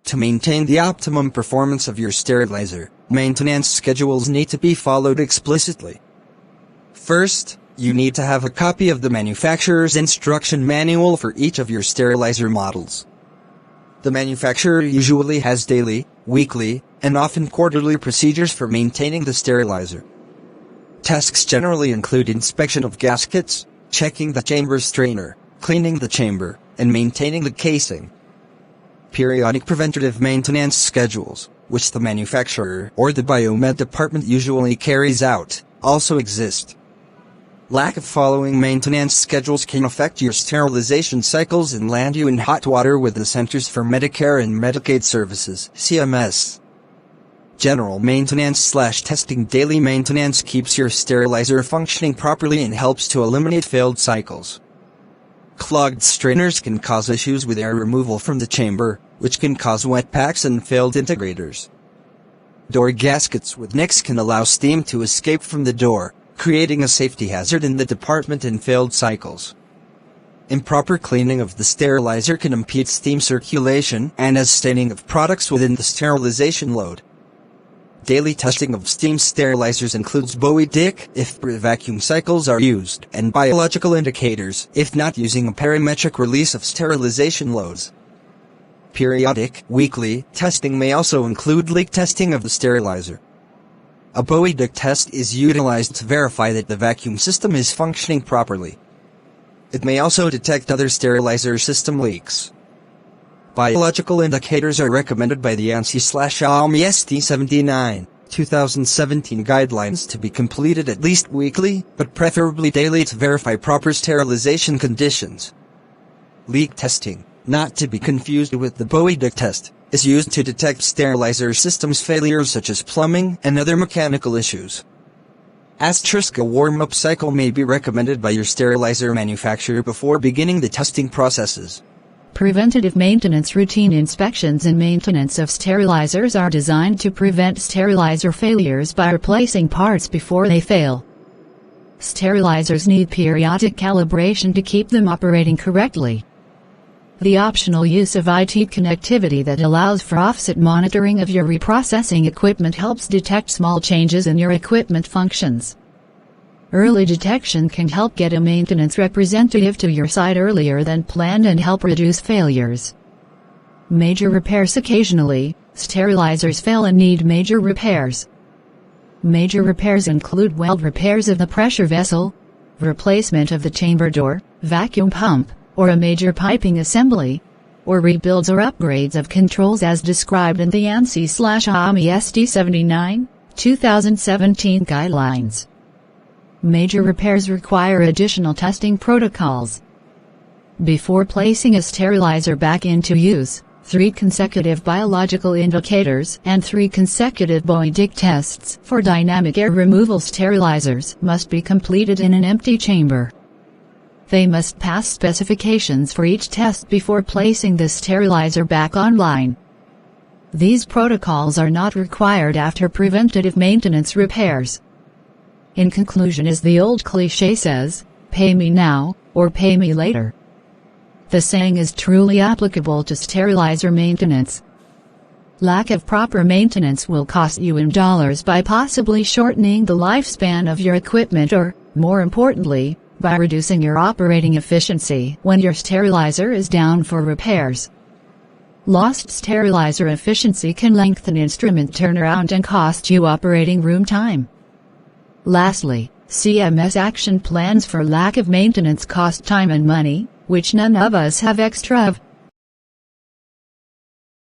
To maintain the optimum performance of your sterilizer, maintenance schedules need to be followed explicitly. First, you need to have a copy of the manufacturer's instruction manual for each of your sterilizer models. The manufacturer usually has daily, weekly, and often quarterly procedures for maintaining the sterilizer. Tasks generally include inspection of gaskets, checking the chamber strainer, cleaning the chamber, and maintaining the casing. Periodic preventative maintenance schedules, which the manufacturer or the biomed department usually carries out, also exist. Lack of following maintenance schedules can affect your sterilization cycles and land you in hot water with the Centers for Medicare and Medicaid Services, CMS. General maintenance/testing. Daily maintenance keeps your sterilizer functioning properly and helps to eliminate failed cycles. Clogged strainers can cause issues with air removal from the chamber, which can cause wet packs and failed integrators. Door gaskets with nicks can allow steam to escape from the door, creating a safety hazard in the department and failed cycles. Improper cleaning of the sterilizer can impede steam circulation and as staining of products within the sterilization load. Daily testing of steam sterilizers includes Bowie-Dick if pre-vacuum cycles are used and biological indicators if not, using a parametric release of sterilization loads. Periodic, weekly testing may also include leak testing of the sterilizer. A Bowie-Dick test is utilized to verify that the vacuum system is functioning properly. It may also detect other sterilizer system leaks. Biological indicators are recommended by the ANSI/AAMI-SD 79, 2017 guidelines to be completed at least weekly, but preferably daily to verify proper sterilization conditions. Leak testing, not to be confused with the Bowie-Dick test, is used to detect sterilizer systems failures such as plumbing and other mechanical issues. A warm-up cycle may be recommended by your sterilizer manufacturer before beginning the testing processes. Preventative maintenance. Routine inspections and maintenance of sterilizers are designed to prevent sterilizer failures by replacing parts before they fail. Sterilizers need periodic calibration to keep them operating correctly. The optional use of IT connectivity that allows for offset monitoring of your reprocessing equipment helps detect small changes in your equipment functions. Early detection can help get a maintenance representative to your site earlier than planned and help reduce failures. Major repairs. Occasionally, sterilizers fail and need major repairs. Major repairs include weld repairs of the pressure vessel, replacement of the chamber door, vacuum pump, or a major piping assembly, or rebuilds or upgrades of controls as described in the ANSI/AAMI-SD 79, 2017 guidelines. Major repairs require additional testing protocols. Before placing a sterilizer back into use, 3 consecutive biological indicators and 3 consecutive Bowie-Dick tests for dynamic air removal sterilizers must be completed in an empty chamber. They must pass specifications for each test before placing the sterilizer back online. These protocols are not required after preventative maintenance repairs. In conclusion, as the old cliché says, pay me now, or pay me later. The saying is truly applicable to sterilizer maintenance. Lack of proper maintenance will cost you in dollars by possibly shortening the lifespan of your equipment or, more importantly, by reducing your operating efficiency when your sterilizer is down for repairs. Lost sterilizer efficiency can lengthen instrument turnaround and cost you operating room time. Lastly, CMS action plans for lack of maintenance cost time and money, which none of us have extra of.